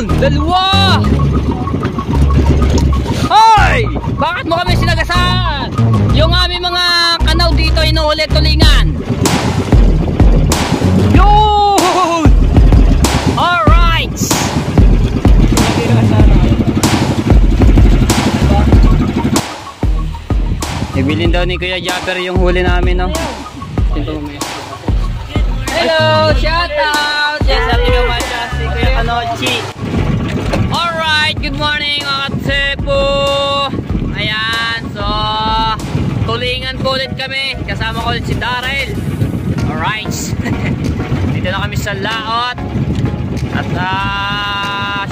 Yun! Dalawa! Hoy! Bakit mo kami sinagasaan? Yung aming mga kanaw dito inuulit tulingan. Yun! Alright! Ibilin daw ni Kuya Japper yung huli namin, no? Hello! Shout out! Yes, happy Gamacha si Kuya Kanochi. Alright! Good morning mga katsepo! Ayan, so tulingan ko ulit kami. Kasama ko ulit si Daryl. Alright! Dito na kami sa laot. At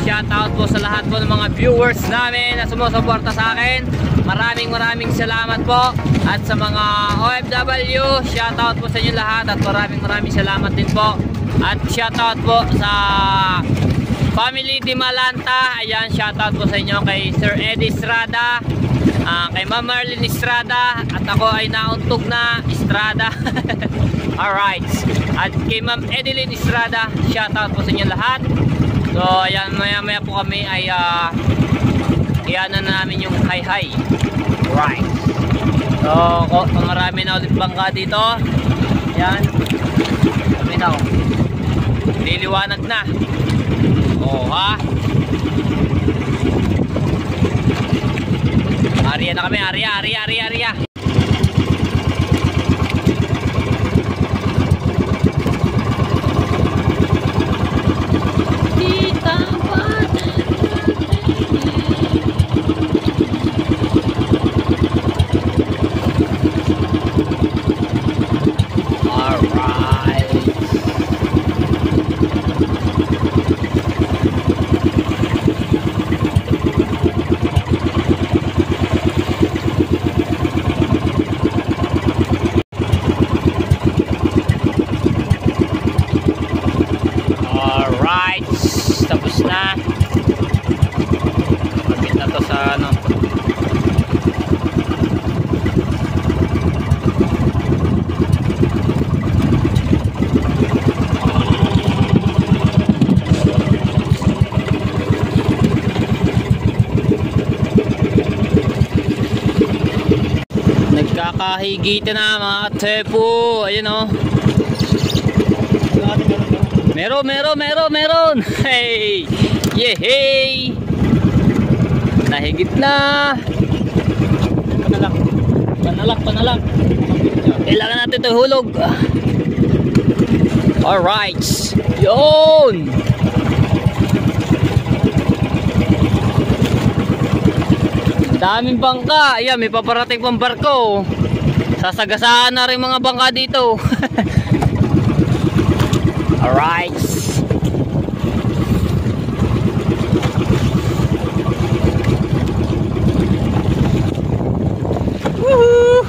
shoutout po sa lahat po ng mga viewers namin na sumusuporta sa akin. Maraming salamat po. At sa mga OFW, shoutout po sa inyo lahat. At maraming salamat din po. At shoutout po sa Family Di Malanta. Ayan, shoutout po sa inyo kay Sir Eddie Estrada, kay Ma'am Marlene Estrada. At ako ay nauntog na Estrada. Alright. At kay Ma'am Edeline Estrada, shoutout po sa inyo lahat. So ayan, maya po kami ay iyan na namin yung hi. Right. So marami na ulit bangka dito. Ayan. Marami na. Liliwanag na. Oh ha. Area na kami, area. Tapos na. Pagkit na to sa ano. Nagkakahigitan na mga katsepo. Ayun o. Meron. Hey! Yehey! Nahigit na. Panalak. Kailangan natin ito hulog. Alright. Yun! Daming bangka. Ayan, may paparating pang barko. Sasagasaan na rin mga bangka dito. Alright. Woohoo!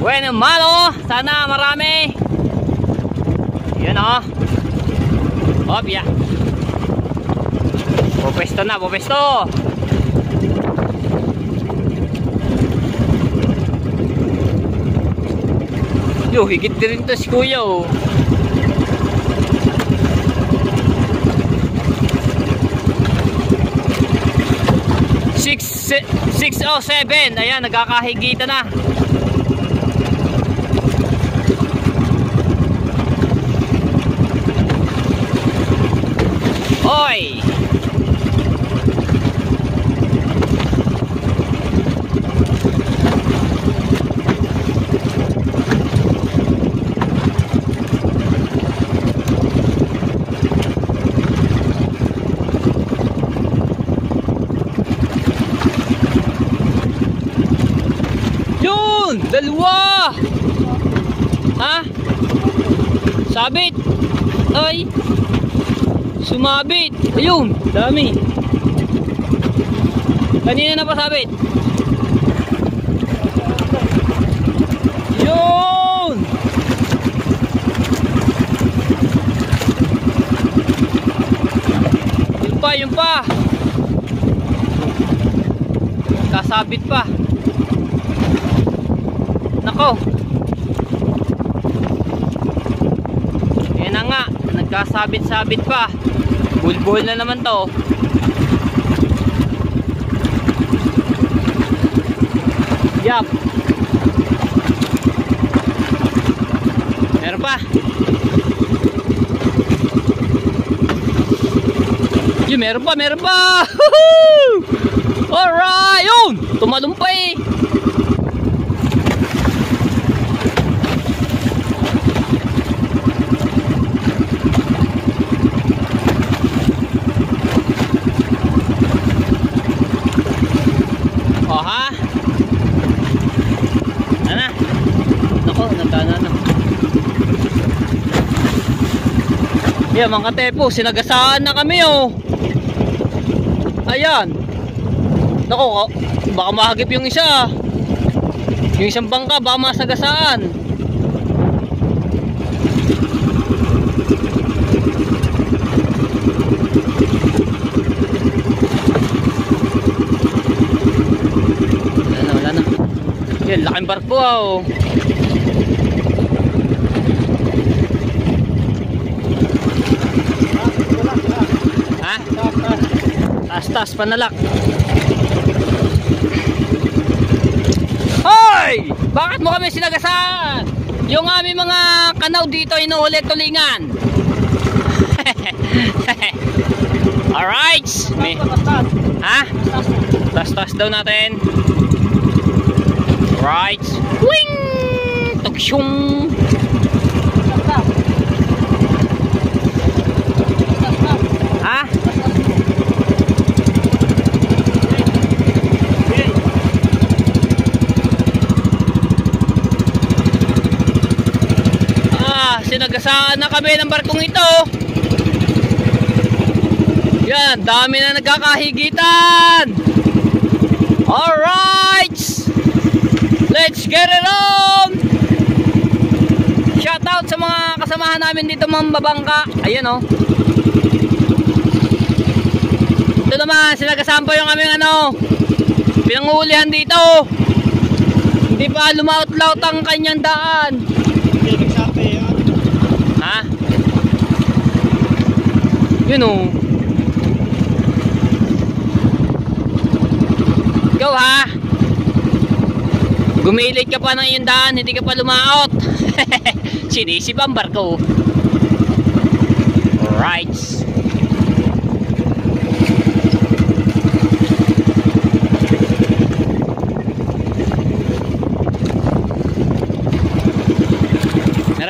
Bueno, malo. Sana marami. Yun o. Hop, yeah. Pupesto na. Yo, higit din rin to si Kuya oh. Six 607. Ayan, nagkakahigitan na. Oy! Dalawa! Ha? Sabit! Ay! Sumabit! Ayun! Dami! Kanina na pa sabit! Yun! Yun pa! Kasabit pa! Nako. Yan na nga, nagkasabit-sabit pa. Bull-bull na naman to. Yup. Meron pa. Yun, meron pa, meron pa. Alright, yun. Tumalumpay. Oh ha. Ano? Nako, nagkana na. Yeah, mga katepo, sinagasaan na kami oh. Ayan. Nako, baka mahagip yung isa. Yung isang bangka, baka masagasaan. Wala na. Yan, laking barko oh. Ha? Taas-taas panalak. Hoy! Bakit mo kami sinagasaan? Yung aming mga kanaw dito inuulit tulingan. Alright. Ha? Tas-tas daw natin. Right. Wing! Tuksyong. Ha? Sinagasaan na kami ng barkong ito. Yan, dami na nagkakahigitan. Alright, let's get it on. Shout out sa mga kasamahan namin dito mga babangka. Ayan oh. Ito naman, sinagasaan pa yung aming ano, pinangulihan dito. Hindi pa lumaut-laut ang kanyang daan. Ha? Yun o. Ikaw ha? Gumilit ka pa ng iyong daan, hindi ka pa lumaot. Sinisip ang barko. Alright.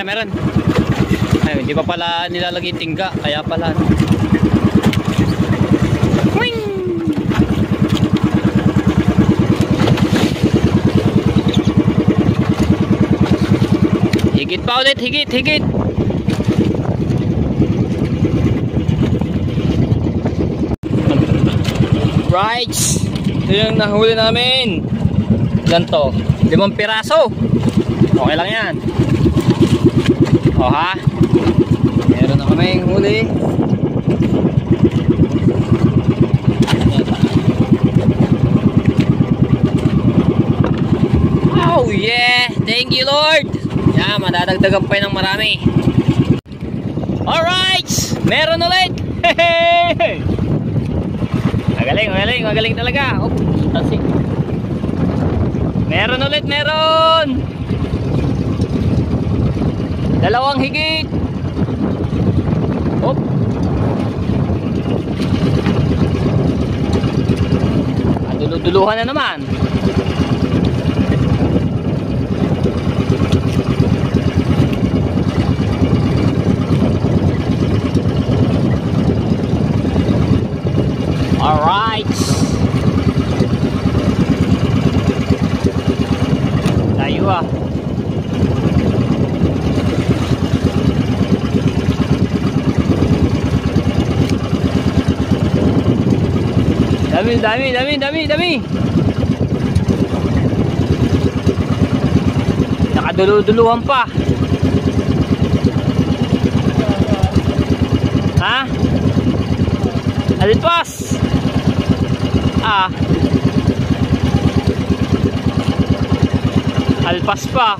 Meron. Ay, hindi pa pala nilalagay tingga, kaya pala. Wing! Higit pa ulit, higit. Right. Ito yung nahuli namin. Ganto, 5 piraso. Okay lang yan. O ha? Meron na kaming huli. Oh yeah! Thank you Lord! Yan, madadagdagan pa ng marami. Alright! Meron ulit! Magaling talaga. Oh, tasik. Meron ulit, meron! 2 higit. Hop. Dulu-duluhan na naman. Alright. Tayo ah. Dami. Nakadulu-duluhan pa. Ha? Alpas. Alpas pa.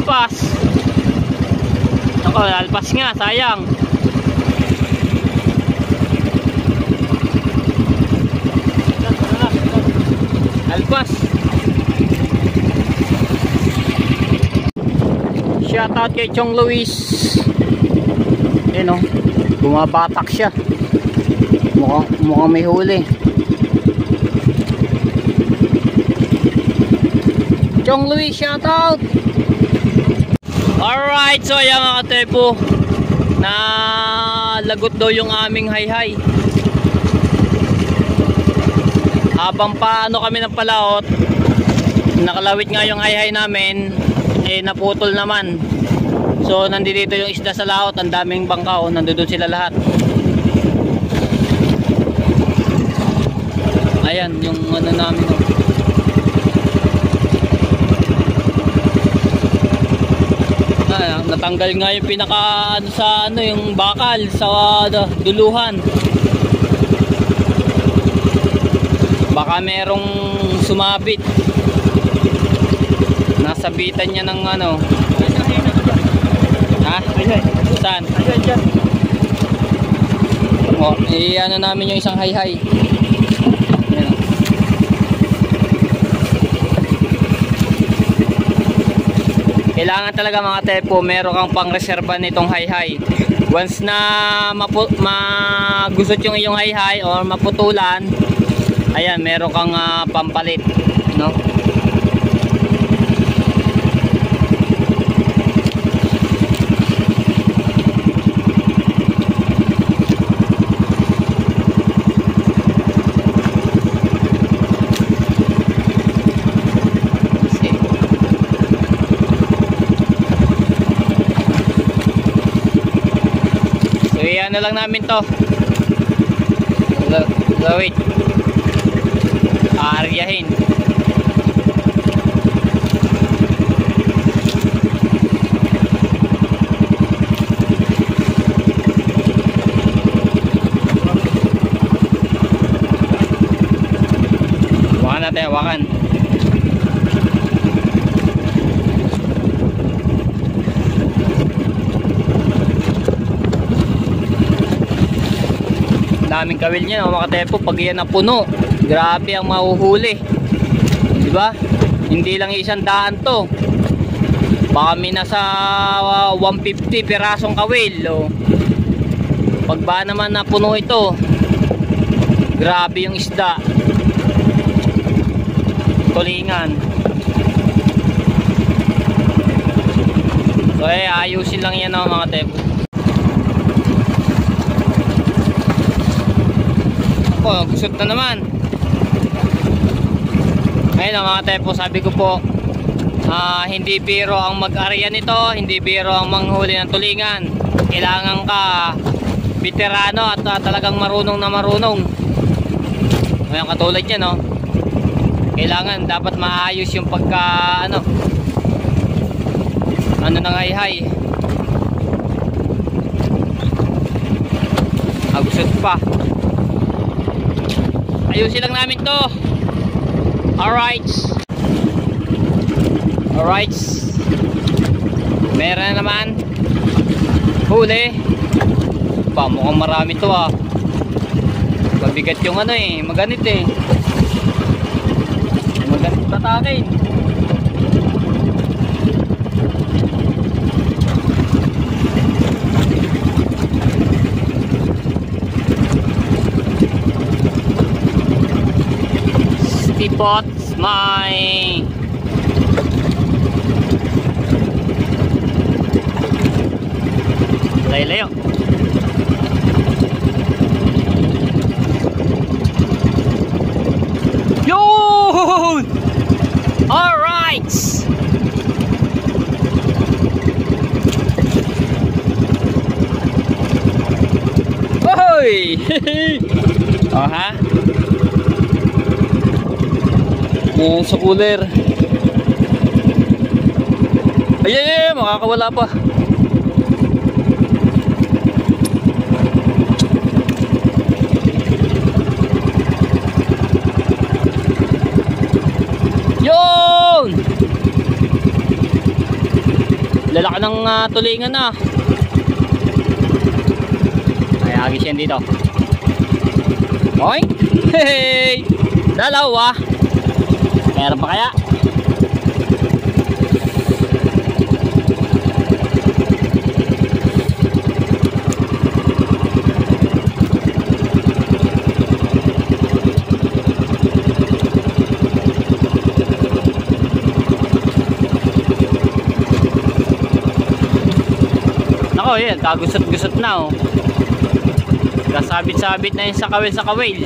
alpas. Ako, alpas nga, sayang. Alpas. Shoutout kay Chong Luis. Ayan o, bumabatak siya. Mukhang may huli. Chong Luis, shoutout. Alright, so ayan mga katepo, na lagot daw yung aming hayhay. Habang paano kami ng palaot, nakalawit nga yung hayhay namin, eh naputol naman. So nandito yung isda sa laot, ang daming bangka, oh, nandoon sila lahat. Ayan yung ano namin, oh. Natanggal nga yung pinaka ano, sa ano, yung bakal sa duluhan. Baka merong sumabit. Nasabitan niya ng ano. Ha? Saan? Oh, ano namin yung isang hayhay. Kailangan talaga mga tepo, meron kang pang-reserva nitong hayhay. Once na magusot yung iyong hayhay or maputulan, ayan, meron kang pampalit, no? Ano lang namin to, wait, aaryahin. Hawakan natin, hawakan. Daming kawil niya, no, mga katepo. Pag yan na puno, grabe ang mahuhuli, diba? Hindi lang isang daan to, baka may nasa 150 pirasong kawil, oh. Pag ba naman na puno ito, grabe yung isda, tulingan. So ayusin lang yan, no, mga katepo. Oh, gusot na naman. Ayun mga tepo, sabi ko po, hindi biro ang mag-arya nito, hindi biro ang manghuli ng tulingan. Kailangan ka veterano at talagang marunong na marunong. Ayun, katulad niya, no? Kailangan dapat maayos yung pagka ano nang hayhay. Gusot pa. Ayusin lang namin to. Alright. Alright. Meron na naman huli. Mukhang marami to, ah. Mabigat yung ano, eh. Maganit, eh. Maganit tatakin. Pots, my layo. Yo! All right. Hoy! Oh, ha? Yan sa cooler. Ay, makakawala pa. Yun! lalaki ng tulingan na. Ay, agis yan dito. Oy! Hey! Dalawa. Meron pa kaya? Nako, yan, kagusot-gusot na oh. Kasabit-sabit na yun sa kawil.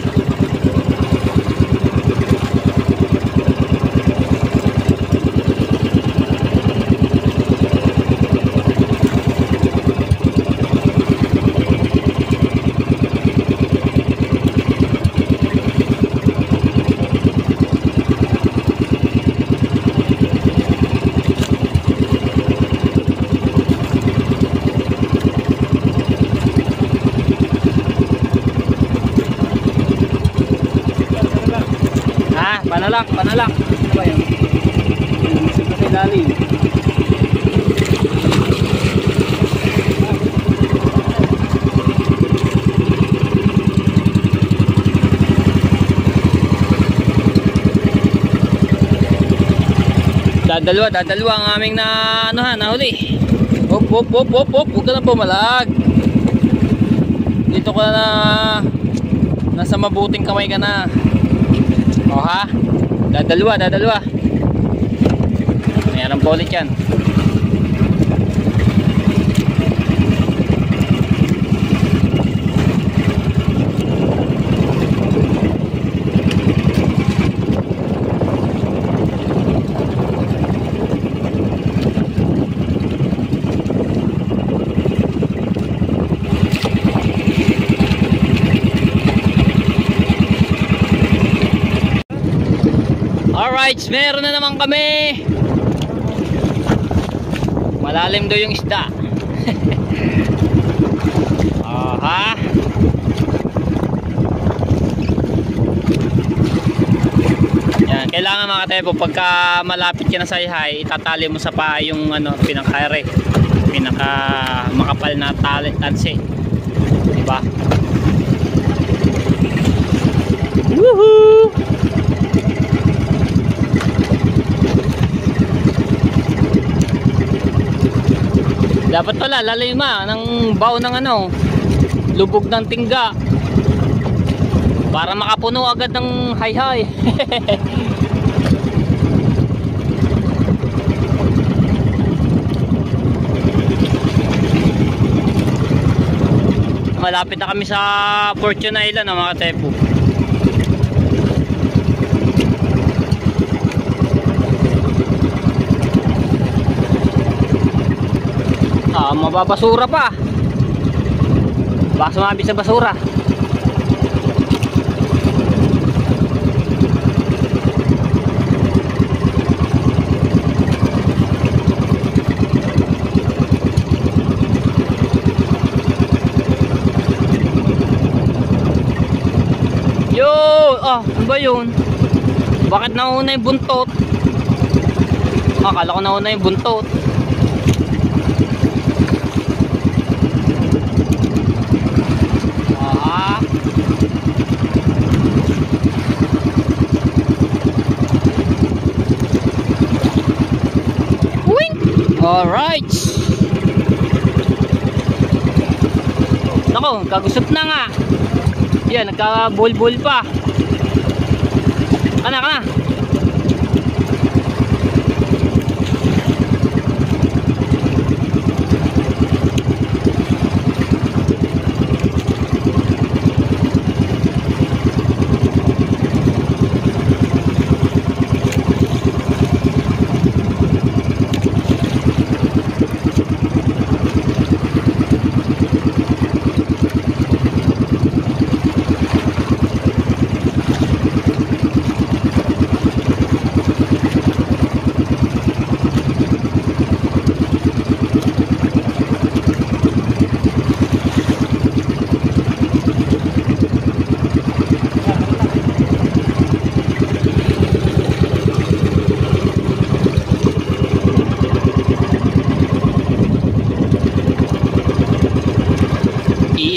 Panalak. Ano ba yan? Sa ilalim. Dadalwa ang aming nahuli. Hop. Huwag ka na pumalag. Dito ka na, nasa mabuting kamay ka na. O ha? Dadalwa. Mayroon po ulit yan. Alright, meron na naman kami. Malalim daw yung isda. Aha. Yan, kailangan mga katepo, pagka malapit ka na sa ihay, itatali mo sa paa yung pinaka-ere, pinaka makapal na tansi. Diba? Woohoo! Dapat pala lalima ng bao ng lubog ng tingga para makapuno agad ng hay-hay. Malapit na kami sa Fortune Island mga katepo. Mababasura pa. Baka sumabit sa basura. Ano ba yun? Bakit nauna yung buntot? Akala ko nauna yung buntot. Alright. Nako, kagusot na nga. Yan, nagka-bol-bol pa. Kana.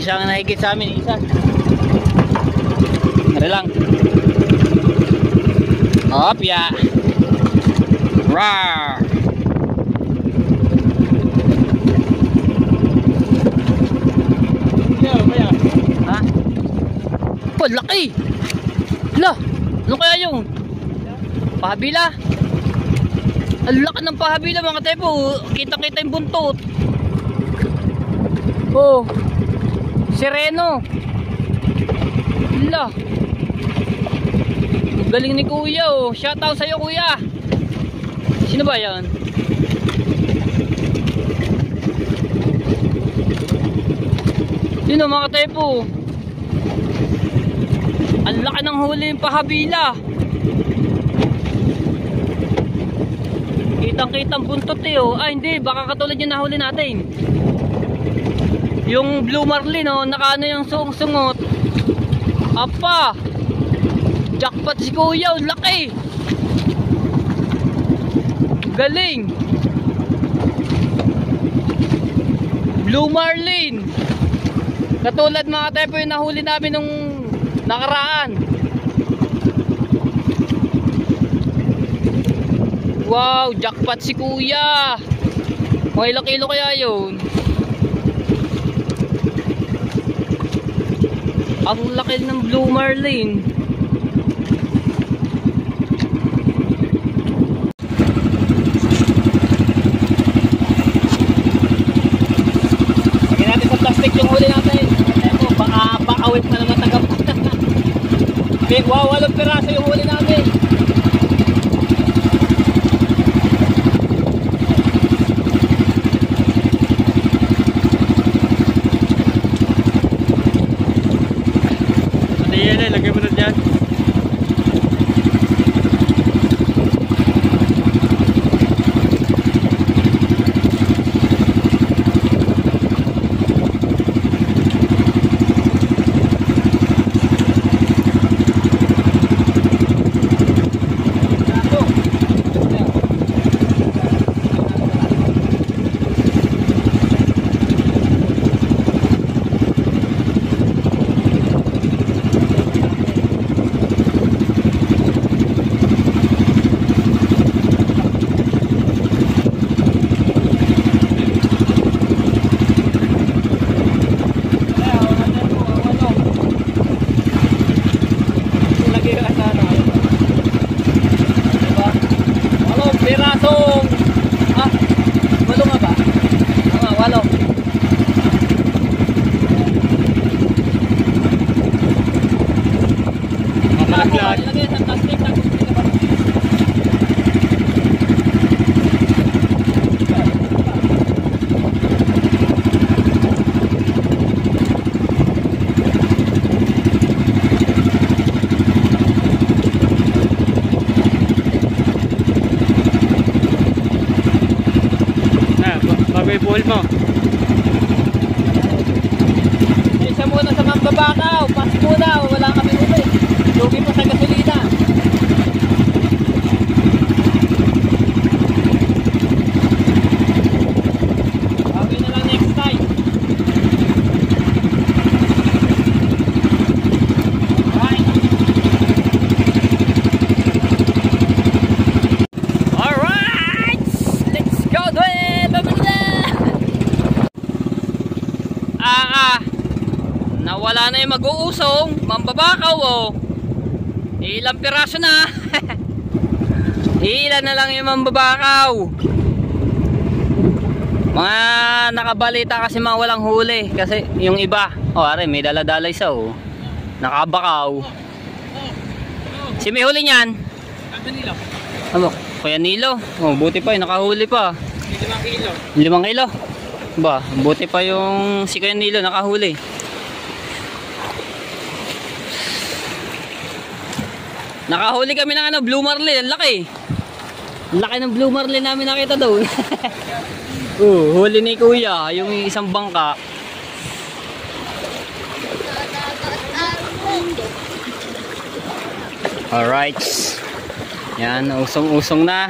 isang nahigit sa amin, isa. Ano lang. Opya. Rar. Ha? Oh, laki. La, ano kaya yung pahabila? Ang laki ng pahabila mga tepo. Kita-kita yung buntot. Oh, Sereno. La, galing ni kuya. Oh, shout out sa'yo kuya. Sino ba yan? Yun o mga tepo. Ang laki ng huli yung pahabila. Kitang-kitang buntot eh oh. Ah hindi, baka katulad yung nahuli natin. Yung blue marlin oh, nakaano yung sungot. Apa, jackpot si kuya, laki. Galing. Blue marlin. Katulad mga tepo yung nahuli namin nung nakaraan. Wow, jackpot si kuya. Mga ilang kilo kaya yun? Ang laki ng blue marlin. Lagyan natin sa plastic yung huli natin. Baka pakawit na naman tagap. Wow, 8 piraso yung huli namin. Ano yan eh, lagay mo na dyan. Pirasong walo nga ba? Walo. Malaglag. Ilagay sa plastic. Buhol mo. Isa muna sa Mambabakaw. Pas muna. Wala kami uli. Lugi pa sa gasolina. Okay na lang next time. Alright. Let's go to it. Nawala na yung mag-uusong, Mambabakaw oh. Ilang piraso na. Ilan na lang yung Mambabakaw. Mga nakabalita kasi mga walang huli. Kasi yung iba, oh are may daladalay sa oh. Nakabakaw. Si may huli niyan? Nilo. Ano? Kuya Nilo. Oh, buti pa yung nakahuli pa. 5 kilo. 5 kilo? Ba, buti pa yung si Kuya Nilo nakahuli. Nakahuli kami ng blue marlin, ang laki. Ang laki ng blue marlin namin nakita doon. Huli ni kuya, yung isang bangka. Alright. Yan, usong-usong na.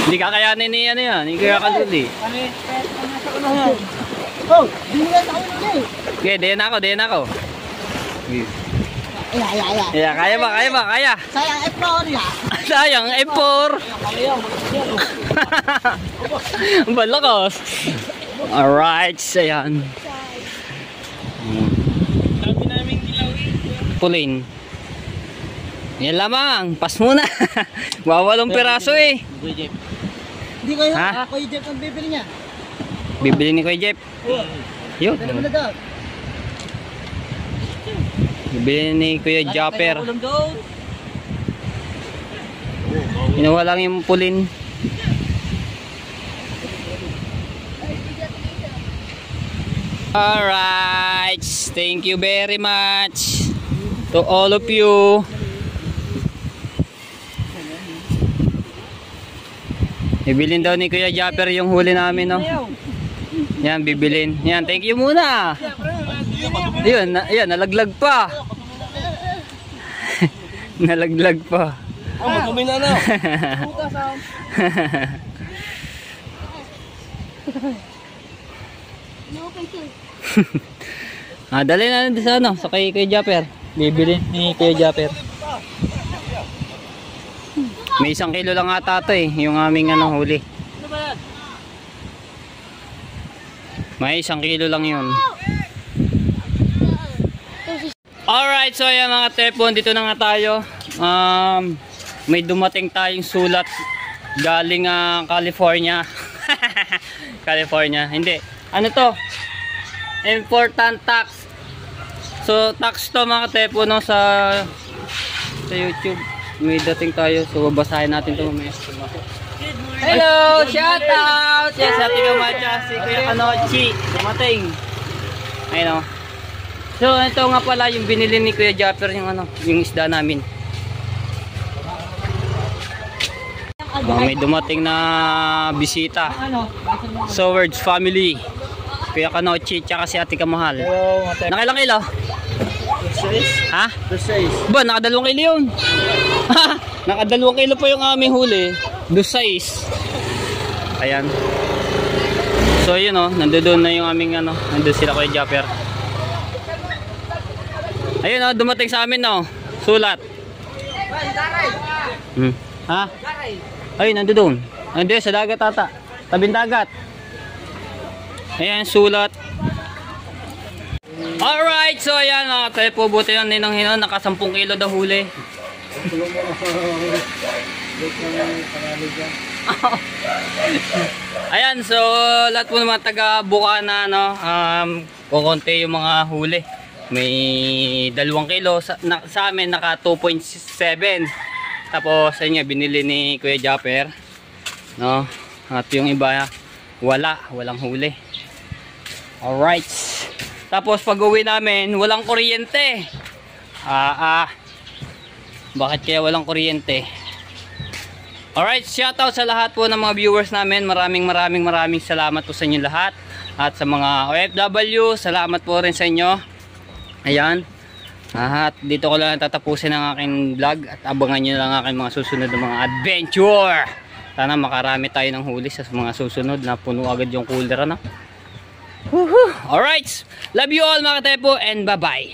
Hindi kakayanin ni ano yan, hindi kakakaluli. Oh, di na sa ulo eh. Okay, din ako. Yeah. Kaya ba? Kaya. Sayang F4 ya. Sayang, F4. Ang balakas. Alright, ayan. Sabi namin ilawin. Pulin. Yan lamang, pas muna. Wawalong piraso eh. Hindi kayo, Ha? Kuya Jeff ang bibili niya. Bibili ni Kuya Jeff. Yun. Dala mo na daw. Bibili ni Kuya Japper. Inawa lang yung pulin. Alright, thank you very much to all of you. Bibilin daw ni Kuya Japper yung huli namin, no? Yan, bibilin. Yan, thank you muna. Ayun, nalaglag pa. Nalaglag pa. Magkumin na na. Dali na din sa ano, sa kay Kuya Japper. Bibili ni Kuya Japper. May 1 kilo lang ata ito eh, yung aming ano, huli. May 1 kilo lang yun. Alright, so ayan mga tepon, dito na nga tayo. May dumating tayong sulat galing California. California, hindi. Ano to? Important tax. So tax to mga tepon, no, sa YouTube. May dating tayo, so babasahin natin ito mamaya. Hello! Shout out! Yes, sa ating umatya, si Kuya Kanochi. Dumating. Ayun o. So ito nga pala yung binili ni Kuya Japper, yung isda namin. May dumating na bisita. Sowards family. Kuya Kanochi, tsaka si Ate Kamahal. Nakailang kilo? Ha? Ba, naka 2 kilo yun. Naka 2 kilo po yung aming huli. 2.6. Ayan. So yun o, nandoon na yung aming nandun sila Kuya Japper. Ayun o, dumating sa amin o, sulat. Ha? Ayun, nandoon. Nandoon sa dagat ata. Tabing dagat. Ayan, sulat. Alright, so ayan mga tepo, buti na ninang hinon, naka 10 kilo daw huli. Ayan, so lahat po naman taga Bukana, kukonti yung mga huli. May 2 kilo, sa amin naka 2.7. Tapos ayun nga, binili ni Kuya Japper, no? At yung iba walang huli. Alright. Tapos pag uwi namin, walang kuryente. Bakit kaya walang kuryente? Alright, shoutout sa lahat po ng mga viewers namin. Maraming salamat po sa inyo lahat. At sa mga OFW, salamat po rin sa inyo. Ayan. At dito ko lang tatapusin ang aking vlog. At abangan nyo lang aking mga susunod na mga adventure. Sana makarami tayo ng huli sa mga susunod na puno agad yung cooler, ano? Alright, love you all mga tepo, and bye bye.